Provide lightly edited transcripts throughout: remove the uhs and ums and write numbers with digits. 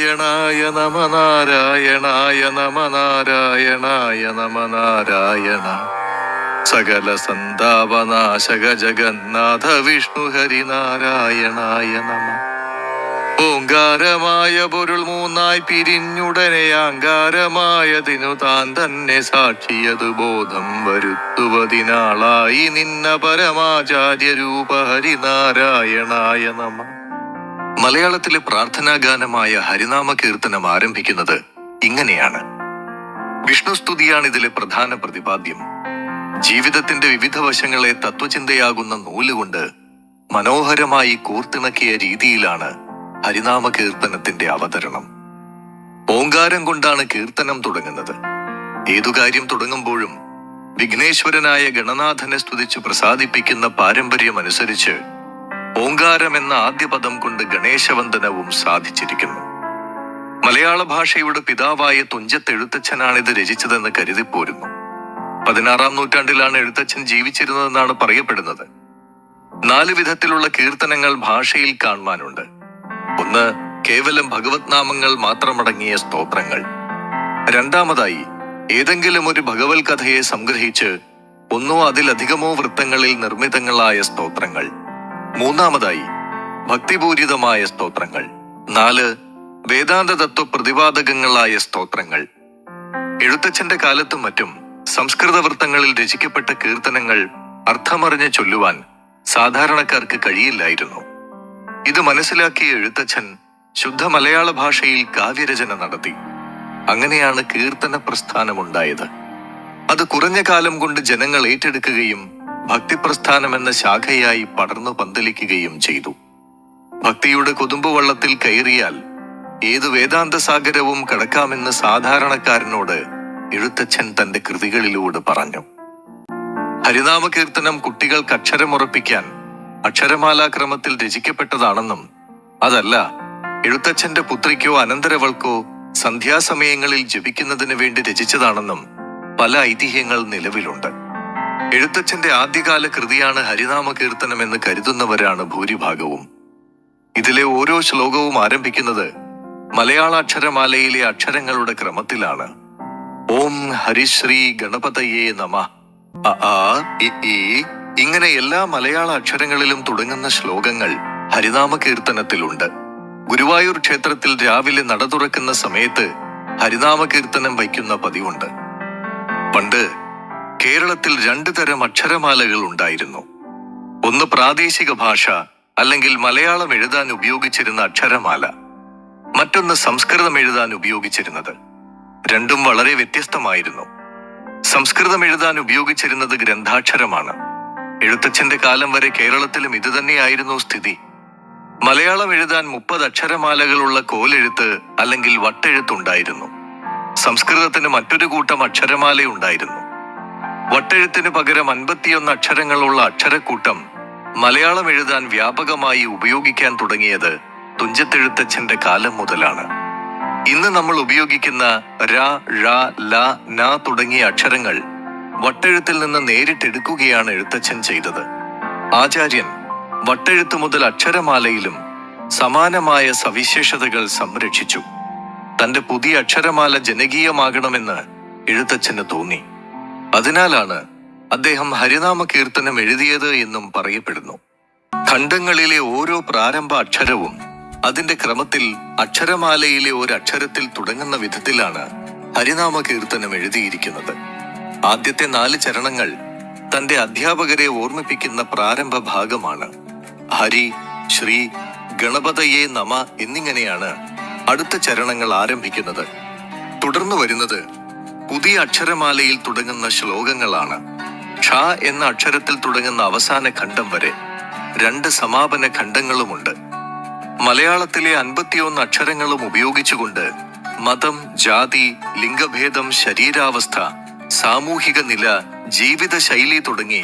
നാരായണായ നമ നാരായണായ നമ നാരായണായ നമ നാരായണ സകല സന്താപനാശക ജഗന്നാഥ വിഷ്ണു ഹരിനാരായണായ നമ. ഓങ്കാരമായ പൊരുൾ മൂന്നായി പിരിഞ്ഞുടനെ ആങ്കാരമായതിനു താൻ തന്നെ സാക്ഷിയതു ബോധം വരുത്തുവതിനാളായി നിന്ന പരമാചാര്യ രൂപ ഹരിനാരായണായ നമ. മലയാളത്തിലെ പ്രാർത്ഥനാഗാനമായ ഹരിനാമ കീർത്തനം ആരംഭിക്കുന്നത് ഇങ്ങനെയാണ്. വിഷ്ണുസ്തുതിയാണ് ഇതിലെ പ്രധാന പ്രതിപാദ്യം. ജീവിതത്തിന്റെ വിവിധ വശങ്ങളെ തത്വചിന്തയാകുന്ന നൂലുകൊണ്ട് മനോഹരമായി കൂർത്തിണക്കിയ രീതിയിലാണ് ഹരിനാമ കീർത്തനത്തിന്റെ അവതരണം. ഓങ്കാരം കൊണ്ടാണ് കീർത്തനം തുടങ്ങുന്നത്. ഏതു കാര്യം തുടങ്ങുമ്പോഴും വിഘ്നേശ്വരനായ ഗണനാഥനെ സ്തുതിച്ച് പ്രസാദിപ്പിക്കുന്ന പാരമ്പര്യമനുസരിച്ച് ഓങ്കാരം എന്ന ആദ്യ പദം കൊണ്ട് ഗണേശവന്ദനവും സാധിച്ചിരിക്കുന്നു. മലയാള ഭാഷയുടെ പിതാവായ തുഞ്ചത്ത് എഴുത്തച്ഛനാണിത് രചിച്ചതെന്ന് കരുതിപ്പോരുന്നു. 16-ാം നൂറ്റാണ്ടിലാണ് എഴുത്തച്ഛൻ ജീവിച്ചിരുന്നതെന്നാണ് പറയപ്പെടുന്നത്. 4 വിധത്തിലുള്ള കീർത്തനങ്ങൾ ഭാഷയിൽ കാണുവാനുണ്ട്. ഒന്ന്, കേവലം ഭഗവത് നാമങ്ങൾ മാത്രമടങ്ങിയ സ്തോത്രങ്ങൾ. രണ്ടാമതായി, ഏതെങ്കിലും ഒരു ഭഗവത് കഥയെ സംഗ്രഹിച്ച് ഒന്നോ അതിലധികമോ വൃത്തങ്ങളിൽ നിർമ്മിതങ്ങളായ സ്തോത്രങ്ങൾ. മൂന്നാമതായി, ഭക്തിപൂരിതമായ സ്തോത്രങ്ങൾ. 4, വേദാന്ത തത്വ പ്രതിപാദകങ്ങളായ സ്തോത്രങ്ങൾ. എഴുത്തച്ഛന്റെ കാലത്തും മറ്റും സംസ്കൃത വൃത്തങ്ങളിൽ രചിക്കപ്പെട്ട കീർത്തനങ്ങൾ അർത്ഥമറിഞ്ഞ് ചൊല്ലുവാൻ സാധാരണക്കാർക്ക് കഴിയില്ലായിരുന്നു. ഇത് മനസ്സിലാക്കിയ എഴുത്തച്ഛൻ ശുദ്ധ മലയാള ഭാഷയിൽ കാവ്യരചന നടത്തി. അങ്ങനെയാണ് കീർത്തന പ്രസ്ഥാനമുണ്ടായത്. അത് കുറഞ്ഞ കാലം കൊണ്ട് ജനങ്ങൾ ഏറ്റെടുക്കുകയും ഭക്തിപ്രസ്ഥാനം എന്ന ശാഖയായി പടർന്നു പന്തലിക്കുകയും ചെയ്തു. ഭക്തിയുടെ കൊതുമ്പുവള്ളത്തിൽ കയറിയാൽ ഏതു വേദാന്ത സാഗരവും കടക്കാമെന്ന് സാധാരണക്കാരനോട് എഴുത്തച്ഛൻ തന്റെ കൃതികളിലൂടെ പറഞ്ഞു. ഹരിനാമ കീർത്തനം കുട്ടികൾക്ക് അക്ഷരമുറപ്പിക്കാൻ അക്ഷരമാലാക്രമത്തിൽ രചിക്കപ്പെട്ടതാണെന്നും അതല്ല എഴുത്തച്ഛന്റെ പുത്രിക്കോ അനന്തരവൾക്കോ സന്ധ്യാസമയങ്ങളിൽ ജപിക്കുന്നതിന് വേണ്ടി രചിച്ചതാണെന്നും പല ഐതിഹ്യങ്ങൾ നിലവിലുണ്ട്. എഴുത്തച്ഛന്റെ ആദ്യകാല കൃതിയാണ് ഹരിനാമ കീർത്തനം എന്ന് കരുതുന്നവരാണ് ഭൂരിഭാഗവും. ഇതിലെ ഓരോ ശ്ലോകവും ആരംഭിക്കുന്നത് മലയാള അക്ഷരമാലയിലെ അക്ഷരങ്ങളുടെ ക്രമത്തിലാണ്. ഓം ഹരിശ്രീ ഗണപതയേ നമ, അ ആ ഇ ഈ ഇങ്ങനെ എല്ലാ മലയാള അക്ഷരങ്ങളിലും തുടങ്ങുന്ന ശ്ലോകങ്ങൾ ഹരിനാമ കീർത്തനത്തിലുണ്ട്. ഗുരുവായൂർ ക്ഷേത്രത്തിൽ രാവിലെ നട തുറക്കുന്ന സമയത്ത് ഹരിനാമ കീർത്തനം വയ്ക്കുന്ന പതിവുണ്ട്. പണ്ട് കേരളത്തിൽ 2 തരം അക്ഷരമാലകൾ ഉണ്ടായിരുന്നു. ഒന്ന് പ്രാദേശിക ഭാഷ അല്ലെങ്കിൽ മലയാളം എഴുതാൻ ഉപയോഗിച്ചിരുന്ന അക്ഷരമാല, മറ്റൊന്ന് സംസ്കൃതം എഴുതാൻ ഉപയോഗിച്ചിരുന്നത്. രണ്ടും വളരെ വ്യത്യസ്തമായിരുന്നു. സംസ്കൃതം എഴുതാൻ ഉപയോഗിച്ചിരുന്നത് ഗ്രന്ഥാക്ഷരമാണ്. എഴുത്തച്ഛന്റെ കാലം വരെ കേരളത്തിലും ഇതുതന്നെയായിരുന്നു സ്ഥിതി. മലയാളം എഴുതാൻ 30 അക്ഷരമാലകളുള്ള കോലെഴുത്ത് അല്ലെങ്കിൽ വട്ടെഴുത്തുണ്ടായിരുന്നു. സംസ്കൃതത്തിന് മറ്റൊരു കൂട്ടം അക്ഷരമാലയുണ്ടായിരുന്നു. വട്ടെഴുത്തിന് പകരം 51 അക്ഷരങ്ങളുള്ള അക്ഷരക്കൂട്ടം മലയാളം എഴുതാൻ വ്യാപകമായി ഉപയോഗിക്കാൻ തുടങ്ങിയത് തുഞ്ചത്തെഴുത്തച്ഛന്റെ കാലം മുതലാണ്. ഇന്ന് നമ്മൾ ഉപയോഗിക്കുന്ന ര, ഴ, ല, ന തുടങ്ങിയ അക്ഷരങ്ങൾ വട്ടെഴുത്തിൽ നിന്ന് നേരിട്ടെടുക്കുകയാണ് എഴുത്തച്ഛൻ ചെയ്തത്. ആചാര്യൻ വട്ടെഴുത്ത് മുതൽ അക്ഷരമാലയിലും സമാനമായ സവിശേഷതകൾ സംരക്ഷിച്ചു. തന്റെ പുതിയ അക്ഷരമാല ജനകീയമാകണമെന്ന് എഴുത്തച്ഛന് തോന്നി. അതിനാലാണ് അദ്ദേഹം ഹരിനാമ കീർത്തനം എഴുതിയത് എന്നും പറയപ്പെടുന്നു. ഖണ്ഡങ്ങളിലെ ഓരോ പ്രാരംഭ അക്ഷരവും അതിന്റെ ക്രമത്തിൽ അക്ഷരമാലയിലെ ഒരക്ഷരത്തിൽ തുടങ്ങുന്ന വിധത്തിലാണ് ഹരിനാമ കീർത്തനം എഴുതിയിരിക്കുന്നത്. ആദ്യത്തെ 4 ചരണങ്ങൾ തന്റെ അധ്യാപകരെ ഓർമ്മിപ്പിക്കുന്ന പ്രാരംഭ ഭാഗമാണ്. ഹരി, ശ്രീ, ഗണപതയേ നമ എന്നിങ്ങനെയാണ് അടുത്ത ചരണങ്ങൾ ആരംഭിക്കുന്നത്. തുടർന്നു വരുന്നത് പുതിയ അക്ഷരമാലയിൽ തുടങ്ങുന്ന ശ്ലോകങ്ങളാണ്. ക്ഷ എന്ന അക്ഷരത്തിൽ തുടങ്ങുന്ന അവസാന ഖണ്ഡം വരെ 2 സമാപന ഖണ്ഡങ്ങളുമുണ്ട്. മലയാളത്തിലെ 51 അക്ഷരങ്ങളും ഉപയോഗിച്ചുകൊണ്ട് മതം, ജാതി, ലിംഗഭേദം, ശരീരാവസ്ഥ, സാമൂഹിക നില, ജീവിതശൈലി തുടങ്ങി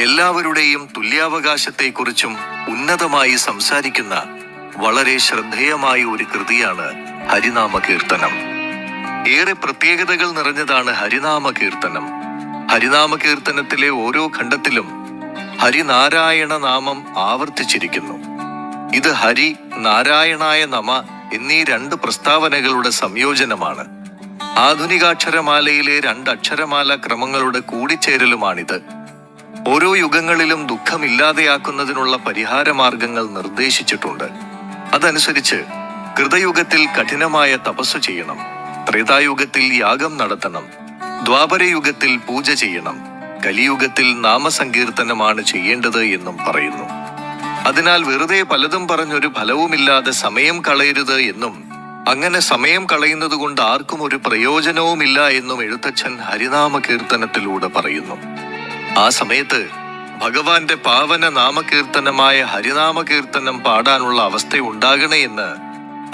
എല്ലാവരുടെയും തുല്യാവകാശത്തെക്കുറിച്ചും ഉന്നതമായി സംസാരിക്കുന്ന വളരെ ശ്രദ്ധേയമായ ഒരു കൃതിയാണ് ഹരിനാമ കീർത്തനം. ഏറെ പ്രത്യേകതകൾ നിറഞ്ഞതാണ് ഹരിനാമ കീർത്തനം. ഹരിനാമ കീർത്തനത്തിലെ ഓരോ ഖണ്ഡത്തിലും ഹരിനാരായണ നാമം ആവർത്തിച്ചിരിക്കുന്നു. ഇത് ഹരി നാരായണായ നമ എന്നീ 2 പ്രസ്താവനകളുടെ സംയോജനമാണ്. ആധുനികാക്ഷരമാലയിലെ 2 അക്ഷരമാല ക്രമങ്ങളുടെ കൂടിച്ചേരലുമാണിത്. ഓരോ യുഗങ്ങളിലും ദുഃഖമില്ലാതെയാക്കുന്നതിനുള്ള പരിഹാരമാർഗങ്ങൾ നിർദ്ദേശിച്ചിട്ടുണ്ട്. അതനുസരിച്ച് കൃതയുഗത്തിൽ കഠിനമായ തപസ്സു ചെയ്യണം, ത്രേതായുഗത്തിൽ യാഗം നടത്തണം, ദ്വാപരയുഗത്തിൽ പൂജ ചെയ്യണം, കലിയുഗത്തിൽ നാമസങ്കീർത്തനമാണ് ചെയ്യേണ്ടത് എന്നും പറയുന്നു. അതിനാൽ വെറുതെ പലതും പറഞ്ഞൊരു ഫലവുമില്ലാതെ സമയം കളയരുത് എന്നും അങ്ങനെ സമയം കളയുന്നത് കൊണ്ട് ആർക്കും ഒരു പ്രയോജനവുമില്ല എന്നും എഴുത്തച്ഛൻ ഹരിനാമ കീർത്തനത്തിലൂടെ പറയുന്നു. ആ സമയത്ത് ഭഗവാന്റെ പാവന നാമകീർത്തനമായ ഹരിനാമ കീർത്തനം പാടാനുള്ള അവസ്ഥയുണ്ടാകണേ എന്ന്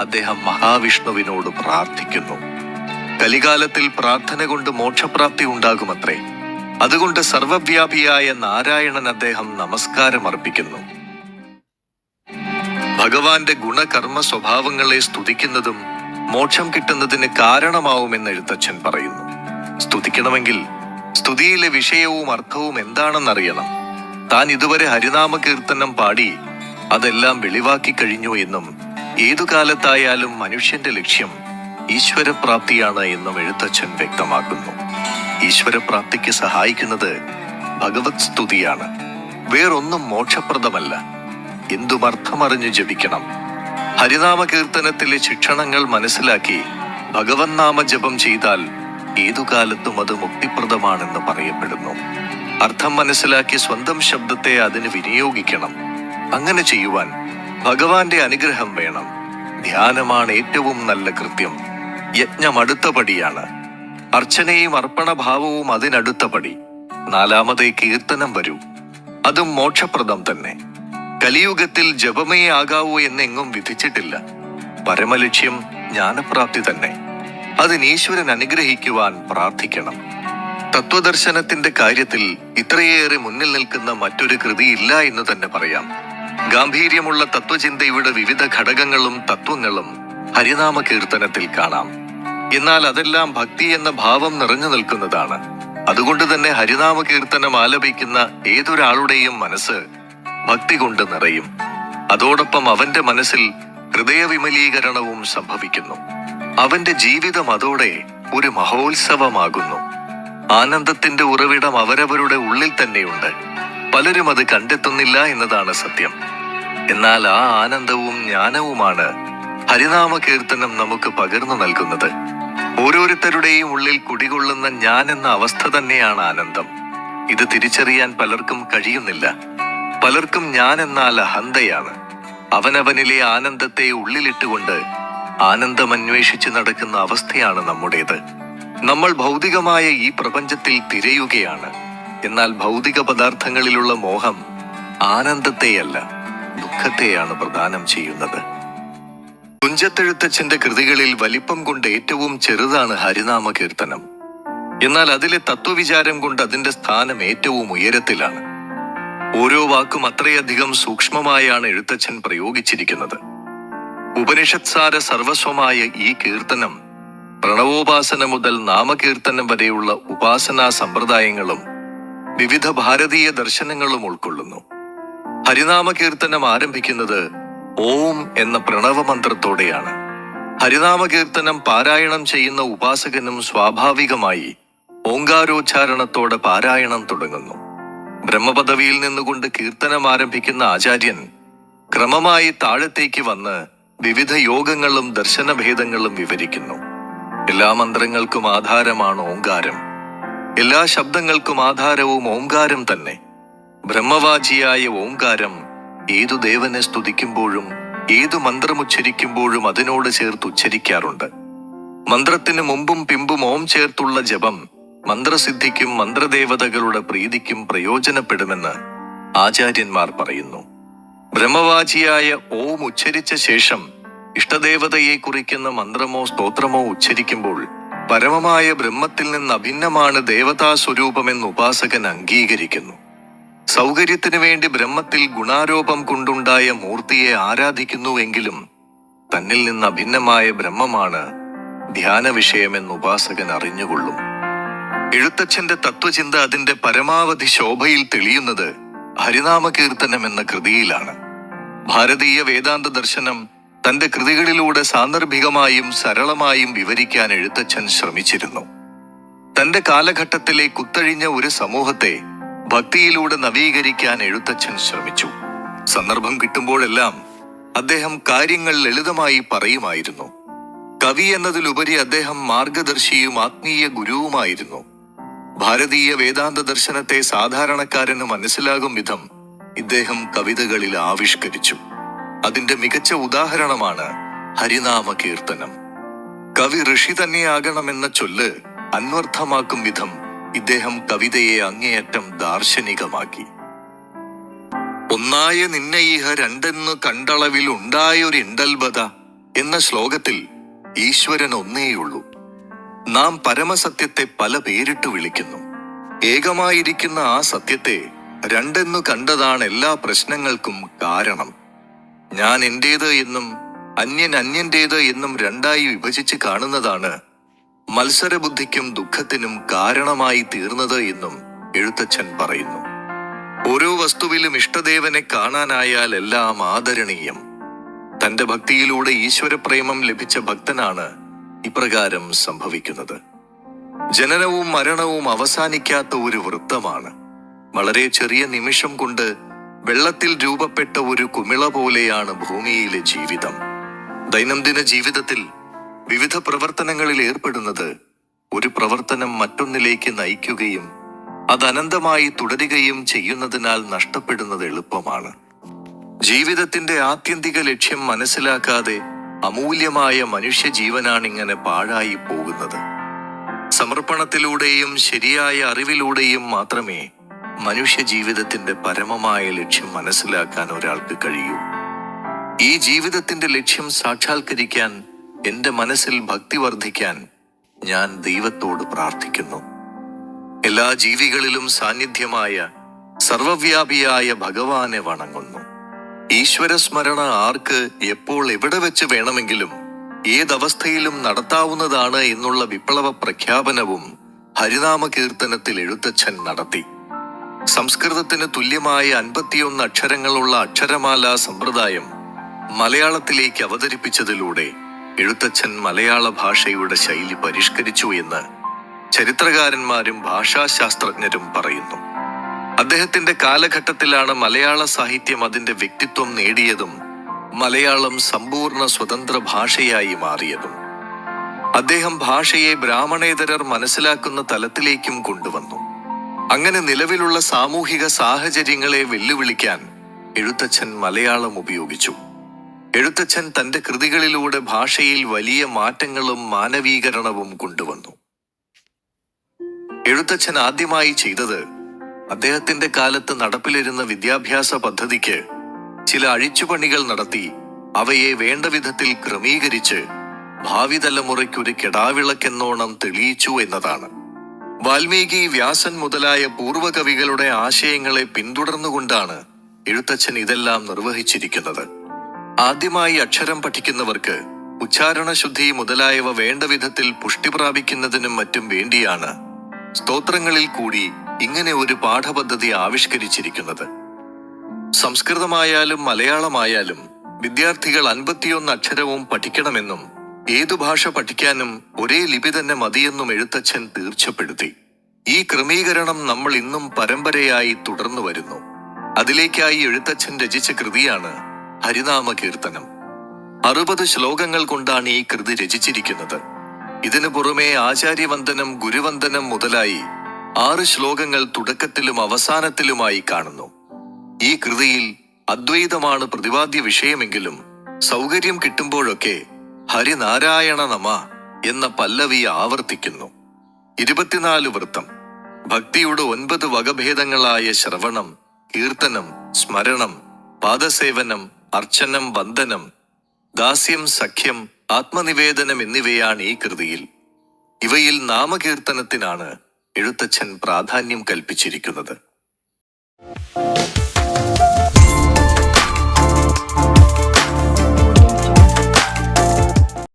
അദ്ദേഹം മഹാവിഷ്ണുവിനോട് പ്രാർത്ഥിക്കുന്നു. കലികാലത്തിൽ പ്രാർത്ഥന കൊണ്ട് മോക്ഷപ്രാപ്തി ഉണ്ടാകുമത്രേ. അതുകൊണ്ട് സർവവ്യാപിയായ നാരായണൻ അദ്ദേഹം നമസ്കാരമർപ്പിക്കുന്നു. ഭഗവാന്റെ ഗുണകർമ്മ സ്വഭാവങ്ങളെ സ്തുതിക്കുന്നതും മോക്ഷം കിട്ടുന്നതിന് കാരണമാവുമെന്ന് എഴുത്തച്ഛൻ പറയുന്നു. സ്തുതിക്കണമെങ്കിൽ സ്തുതിയിലെ വിഷയവും അർത്ഥവും എന്താണെന്നറിയണം. താൻ ഇതുവരെ ഹരിനാമ കീർത്തനം പാടി അതെല്ലാം വെളിവാക്കി കഴിഞ്ഞു എന്നും ഏതു കാലത്തായാലും മനുഷ്യന്റെ ലക്ഷ്യം ഈശ്വരപ്രാപ്തിയാണ് എന്നും എഴുത്തച്ഛൻ വ്യക്തമാക്കുന്നു. ഈശ്വരപ്രാപ്തിക്ക് സഹായിക്കുന്നത് ഭഗവത് സ്തുതിയാണ്. വേറൊന്നും മോക്ഷപ്രദമല്ല. എന്തുമർത്ഥമറിഞ്ഞു ജപിക്കണം. ഹരിനാമ കീർത്തനത്തിലെ ശിക്ഷണങ്ങൾ മനസ്സിലാക്കി ഭഗവൻ നാമ ജപം ചെയ്താൽ ഏതു കാലത്തും അത് മുക്തിപ്രദമാണെന്ന് പറയപ്പെടുന്നു. അർത്ഥം മനസ്സിലാക്കി സ്വന്തം ശബ്ദത്തെ അതിന് വിനിയോഗിക്കണം. അങ്ങനെ ചെയ്യുവാൻ ഭഗവാന്റെ അനുഗ്രഹം വേണം. ധ്യാനമാണ് ഏറ്റവും നല്ല കൃത്യം. യജ്ഞം അടുത്ത പടിയാണ്. അർച്ചനയും അർപ്പണഭാവവും അതിനടുത്ത പടി. 4-മതേ കീർത്തനം വരൂ. അതും മോക്ഷപ്രദം തന്നെ. കലിയുഗത്തിൽ ജപമേ ആകാവൂ എന്നെങ്ങും വിധിച്ചിട്ടില്ല. പരമലക്ഷ്യം ജ്ഞാനപ്രാപ്തി തന്നെ. അതിന് ഈശ്വരൻ അനുഗ്രഹിക്കുവാൻ പ്രാർത്ഥിക്കണം. തത്വദർശനത്തിന്റെ കാര്യത്തിൽ ഇത്രയേറെ മുന്നിൽ നിൽക്കുന്ന മറ്റൊരു കൃതിയില്ല എന്ന് തന്നെ പറയാം. ഗാംഭീര്യമുള്ള തത്വചിന്തയുടെ വിവിധ ഘടകങ്ങളും തത്വങ്ങളും ഹരിനാമ കീർത്തനത്തിൽ കാണാം. എന്നാൽ അതെല്ലാം ഭക്തി എന്ന ഭാവം നിറഞ്ഞു നിൽക്കുന്നതാണ്. അതുകൊണ്ട് തന്നെ ഹരിനാമ കീർത്തനം ആലപിക്കുന്ന ഏതൊരാളുടെയും മനസ്സ് ഭക്തി കൊണ്ട് നിറയും. അതോടൊപ്പം അവന്റെ മനസ്സിൽ ഹൃദയവിമലീകരണവും സംഭവിക്കുന്നു. അവന്റെ ജീവിതം അതോടെ ഒരു മഹോത്സവമാകുന്നു. ആനന്ദത്തിന്റെ ഉറവിടം അവരവരുടെ ഉള്ളിൽ തന്നെയുണ്ട്. പലരും അത് കണ്ടെത്തുന്നില്ല എന്നതാണ് സത്യം. എന്നാൽ ആ ആനന്ദവും ജ്ഞാനവുമാണ് ഹരിനാമ കീർത്തനം നമുക്ക് പകർന്നു നൽകുന്നത്. ഓരോരുത്തരുടെയും ഉള്ളിൽ കുടികൊള്ളുന്ന ഞാൻ എന്ന അവസ്ഥ തന്നെയാണ് ആനന്ദം. ഇത് തിരിച്ചറിയാൻ പലർക്കും കഴിയുന്നില്ല. പലർക്കും ഞാൻ എന്നാൽ അഹന്തയാണ്. അവനവനിലെ ആനന്ദത്തെ ഉള്ളിലിട്ടുകൊണ്ട് ആനന്ദം അന്വേഷിച്ച് നടക്കുന്ന അവസ്ഥയാണ് നമ്മുടേത്. നമ്മൾ ഭൗതികമായ ഈ പ്രപഞ്ചത്തിൽ തിരയുകയാണ്. എന്നാൽ ഭൗതിക പദാർത്ഥങ്ങളിലുള്ള മോഹം ആനന്ദത്തെയല്ല, ദുഃഖത്തെയാണ് പ്രദാനം ചെയ്യുന്നത്. തുഞ്ചത്തെഴുത്തച്ഛന്റെ കൃതികളിൽ വലിപ്പം കൊണ്ട് ഏറ്റവും ചെറുതാണ് ഹരിനാമ കീർത്തനം. എന്നാൽ അതിലെ തത്വവിചാരം കൊണ്ട് അതിന്റെ സ്ഥാനം ഏറ്റവും ഉയരത്തിലാണ്. ഓരോ വാക്കും അത്രയധികം സൂക്ഷ്മമായാണ് എഴുത്തച്ഛൻ പ്രയോഗിച്ചിരിക്കുന്നത്. ഉപനിഷത്സാര സർവസ്വമായ ഈ കീർത്തനം പ്രണവോപാസന മുതൽ നാമകീർത്തനം വരെയുള്ള ഉപാസനാ സമ്പ്രദായങ്ങളും വിവിധ ഭാരതീയ ദർശനങ്ങളും ഉൾക്കൊള്ളുന്നു. ഹരിനാമ കീർത്തനം ആരംഭിക്കുന്നത് ഓം എന്ന പ്രണവമന്ത്രത്തോടെയാണ്. ഹരിനാമ കീർത്തനം പാരായണം ചെയ്യുന്ന ഉപാസകനും സ്വാഭാവികമായി ഓങ്കാരോച്ചാരണത്തോടെ പാരായണം തുടങ്ങുന്നു. ബ്രഹ്മപദവിയിൽ നിന്നുകൊണ്ട് കീർത്തനം ആരംഭിക്കുന്ന ആചാര്യൻ ക്രമമായി താഴത്തേക്ക് വന്ന് വിവിധ യോഗങ്ങളും ദർശനഭേദങ്ങളും വിവരിക്കുന്നു. എല്ലാ മന്ത്രങ്ങൾക്കും ആധാരമാണ് ഓങ്കാരം. എല്ലാ ശബ്ദങ്ങൾക്കും ആധാരവും ഓങ്കാരം തന്നെ. ബ്രഹ്മവാചിയായ ഓങ്കാരം ഏതു ദേവനെ സ്തുതിക്കുമ്പോഴും ഏതു മന്ത്രമുച്ചരിക്കുമ്പോഴും അതിനോട് ചേർത്ത് ഉച്ചരിക്കാറുണ്ട്. മന്ത്രത്തിന് മുമ്പും പിമ്പും ഓം ചേർത്തുള്ള ജപം മന്ത്രസിദ്ധിക്കും മന്ത്രദേവതകളുടെ പ്രീതിക്കും പ്രയോജനപ്പെടുമെന്ന് ആചാര്യന്മാർ പറയുന്നു. ബ്രഹ്മവാചിയായ ഓം ഉച്ചരിച്ച ശേഷം ഇഷ്ടദേവതയെ കുറിക്കുന്ന മന്ത്രമോ സ്തോത്രമോ ഉച്ചരിക്കുമ്പോൾ പരമമായ ബ്രഹ്മത്തിൽ നിന്ന് അഭിന്നമാണ് ദേവതാ സ്വരൂപമെന്ന് ഉപാസകൻ അംഗീകരിക്കുന്നു. സൗകര്യത്തിനു വേണ്ടി ബ്രഹ്മത്തിൽ ഗുണാരോപം കൊണ്ടുണ്ടായ മൂർത്തിയെ ആരാധിക്കുന്നുവെങ്കിലും തന്നിൽ നിന്ന് അഭിന്നമായ ബ്രഹ്മമാണ് ധ്യാന വിഷയമെന്ന് ഉപാസകൻ അറിഞ്ഞുകൊള്ളും. എഴുത്തച്ഛന്റെ തത്വചിന്ത അതിന്റെ പരമാവധി ശോഭയിൽ തെളിയുന്നത് ഹരിനാമ കീർത്തനം എന്ന കൃതിയിലാണ്. ഭാരതീയ വേദാന്ത ദർശനം തന്റെ കൃതികളിലൂടെ സാന്ദർഭികമായും സരളമായും വിവരിക്കാൻ എഴുത്തച്ഛൻ ശ്രമിച്ചിരുന്നു. തന്റെ കാലഘട്ടത്തിലെ കുത്തഴിഞ്ഞ ഒരു സമൂഹത്തെ ഭക്തിയിലൂടെ നവീകരിക്കാൻ എഴുത്തച്ഛൻ ശ്രമിച്ചു. സന്ദർഭം കിട്ടുമ്പോഴെല്ലാം അദ്ദേഹം കാര്യങ്ങൾ ലളിതമായി പറയുമായിരുന്നു. കവി എന്നതിലുപരി അദ്ദേഹം മാർഗദർശിയും ആത്മീയ ഗുരുവുമായിരുന്നു. ഭാരതീയ വേദാന്ത ദർശനത്തെ സാധാരണക്കാരന് മനസ്സിലാകും വിധം ഇദ്ദേഹം കവിതകളിൽ ആവിഷ്കരിച്ചു. അതിന്റെ മികച്ച ഉദാഹരണമാണ് ഹരിനാമ കീർത്തനം. കവി ഋഷി തന്നെയാകണമെന്ന ചൊല്ല് അന്വർത്ഥമാക്കും വിധം ഇദ്ദേഹം കവിതയെ അങ്ങേയറ്റം ദാർശനികമാക്കി. ഒന്നായ നിന്നയിഹ രണ്ടെന്നു കണ്ടളവിൽ ഉണ്ടായൊരിണ്ടൽബത എന്ന ശ്ലോകത്തിൽ ഈശ്വരൻ ഒന്നേയുള്ളൂ. നാം പരമസത്യത്തെ പല പേരിട്ട് വിളിക്കുന്നു. ഏകമായിരിക്കുന്ന ആ സത്യത്തെ രണ്ടെന്നു കണ്ടതാണ് എല്ലാ പ്രശ്നങ്ങൾക്കും കാരണം. ഞാൻ എന്റേത് എന്നും അന്യൻ അന്യന്റേത് എന്നും രണ്ടായി വിഭജിച്ച് കാണുന്നതാണ് മത്സരബുദ്ധിക്കും ദുഃഖത്തിനും കാരണമായി തീർന്നത് എന്നും എഴുത്തച്ഛൻ പറയുന്നു. ഓരോ വസ്തുവിലും ഇഷ്ടദേവനെ കാണാനായാൽ എല്ലാം ആദരണീയം. തന്റെ ഭക്തിയിലൂടെ ഈശ്വരപ്രേമം ലഭിച്ച ഭക്തനാണ് ഇപ്രകാരം സംഭവിക്കുന്നത്. ജനനവും മരണവും അവസാനിക്കാത്ത ഒരു വൃത്തമാണ്. വളരെ ചെറിയ നിമിഷം കൊണ്ട് വെള്ളത്തിൽ രൂപപ്പെട്ട ഒരു കുമിള പോലെയാണ് ഭൂമിയിലെ ജീവിതം. ദൈനംദിന ജീവിതത്തിൽ വിവിധ പ്രവർത്തനങ്ങളിൽ ഏർപ്പെടുന്നത് ഒരു പ്രവർത്തനം മറ്റൊന്നിലേക്ക് നയിക്കുകയും അത് അനന്തമായി തുടരുകയും ചെയ്യുന്നതിനാൽ നഷ്ടപ്പെടുന്നത് എളുപ്പമാണ്. ജീവിതത്തിന്റെ ആത്യന്തിക ലക്ഷ്യം മനസ്സിലാക്കാതെ അമൂല്യമായ മനുഷ്യജീവനാണിങ്ങനെ പാഴായി പോകുന്നത്. സമർപ്പണത്തിലൂടെയും ശരിയായ അറിവിലൂടെയും മാത്രമേ മനുഷ്യജീവിതത്തിന്റെ പരമമായ ലക്ഷ്യം മനസ്സിലാക്കാൻ ഒരാൾക്ക് കഴിയൂ. ഈ ജീവിതത്തിന്റെ ലക്ഷ്യം സാക്ഷാത്കരിക്കാൻ എന്റെ മനസ്സിൽ ഭക്തി വർദ്ധിക്കാൻ ഞാൻ ദൈവത്തോട് പ്രാർത്ഥിക്കുന്നു. എല്ലാ ജീവികളിലും സാന്നിധ്യമായ സർവവ്യാപിയായ ഭഗവാനെ വണങ്ങുന്നു. ഈശ്വരസ്മരണ ആർക്ക് എപ്പോൾ എവിടെ വെച്ച് വേണമെങ്കിലും ഏതവസ്ഥയിലും നടത്താവുന്നതാണ് എന്നുള്ള വിപ്ലവ പ്രഖ്യാപനവും ഹരിനാമ കീർത്തനത്തിൽ എഴുത്തച്ഛൻ നടത്തി. സംസ്കൃതത്തിന് തുല്യമായ 51 അക്ഷരങ്ങളുള്ള അക്ഷരമാലാ സമ്പ്രദായം മലയാളത്തിലേക്ക് അവതരിപ്പിച്ചതിലൂടെ എഴുത്തച്ഛൻ മലയാള ഭാഷയുടെ ശൈലി പരിഷ്കരിച്ചു എന്ന് ചരിത്രകാരന്മാരും ഭാഷാശാസ്ത്രജ്ഞരും പറയുന്നു. അദ്ദേഹത്തിന്റെ കാലഘട്ടത്തിലാണ് മലയാള സാഹിത്യം അതിന്റെ വ്യക്തിത്വം നേടിയതും മലയാളം സമ്പൂർണ്ണ സ്വതന്ത്ര ഭാഷയായി മാറിയതും. അദ്ദേഹം ഭാഷയെ ബ്രാഹ്മണേതരർ മനസ്സിലാക്കുന്ന തലത്തിലേക്കും കൊണ്ടുവന്നു. അങ്ങനെ നിലവിലുള്ള സാമൂഹിക സാഹചര്യങ്ങളെ വെല്ലുവിളിക്കാൻ എഴുത്തച്ഛൻ മലയാളം ഉപയോഗിച്ചു. എഴുത്തച്ഛൻ തന്റെ കൃതികളിലൂടെ ഭാഷയിൽ വലിയ മാറ്റങ്ങളും മാനവീകരണവും കൊണ്ടുവന്നു. എഴുത്തച്ഛൻ ആദ്യമായി ചെയ്തത് അദ്ദേഹത്തിന്റെ കാലത്ത് നടപ്പിലിരുന്ന വിദ്യാഭ്യാസ പദ്ധതിക്ക് ചില അഴിച്ചുപണികൾ നടത്തി അവയെ വേണ്ട വിധത്തിൽ ക്രമീകരിച്ച് ഭാവി തലമുറയ്ക്കൊരു കെടാവിളക്കെന്നോണം തെളിയിച്ചു എന്നതാണ്. വാൽമീകി, വ്യാസൻ മുതലായ പൂർവ്വകവികളുടെ ആശയങ്ങളെ പിന്തുടർന്നുകൊണ്ടാണ് എഴുത്തച്ഛൻ ഇതെല്ലാം നിർവഹിച്ചിരിക്കുന്നത്. ആദ്യമായി അക്ഷരം പഠിക്കുന്നവർക്ക് ഉച്ചാരണശുദ്ധി മുതലായവ വേണ്ട വിധത്തിൽ പുഷ്ടി പ്രാപിക്കുന്നതിനും മറ്റും വേണ്ടിയാണ് സ്തോത്രങ്ങളിൽ കൂടി ഇങ്ങനെ ഒരു പാഠപദ്ധതി ആവിഷ്കരിച്ചിരിക്കുന്നത്. സംസ്കൃതമായാലും മലയാളമായാലും വിദ്യാർത്ഥികൾ 51 അക്ഷരവും പഠിക്കണമെന്നും ഏതു ഭാഷ പഠിക്കാനും ഒരേ ലിപി തന്നെ മതിയെന്നും എഴുത്തച്ഛൻ തീർച്ചപ്പെടുത്തി. ഈ ക്രമീകരണം നമ്മൾ ഇന്നും പരമ്പരയായി തുടർന്നു വരുന്നു. അതിലേക്കായി എഴുത്തച്ഛൻ രചിച്ച കൃതിയാണ് ഹരിനാമ കീർത്തനം. 60 ശ്ലോകങ്ങൾ കൊണ്ടാണ് ഈ കൃതി രചിച്ചിരിക്കുന്നത്. ഇതിനു പുറമെ ആചാര്യവന്ദനം, ഗുരുവന്ദനം മുതലായി 6 ശ്ലോകങ്ങൾ തുടക്കത്തിലും അവസാനത്തിലുമായി കാണുന്നു. ഈ കൃതിയിൽ അദ്വൈതമാണ് പ്രതിപാദ്യ വിഷയമെങ്കിലും സൗകര്യം കിട്ടുമ്പോഴൊക്കെ ഹരിനാരായണ നമ എന്ന പല്ലവി ആവർത്തിക്കുന്നു. 24 വൃത്തം. ഭക്തിയുടെ 9 വകഭേദങ്ങളായ ശ്രവണം, കീർത്തനം, സ്മരണം, പാദസേവനം, അർച്ചനം, വന്ദനം, ദാസ്യം, സഖ്യം, ആത്മനിവേദനം എന്നിവയാണ് ഈ കൃതിയിൽ. ഇവയിൽ നാമകീർത്തനത്തിനാണ് എഴുത്തച്ഛൻ പ്രാധാന്യം കൽപ്പിച്ചിരിക്കുന്നത്.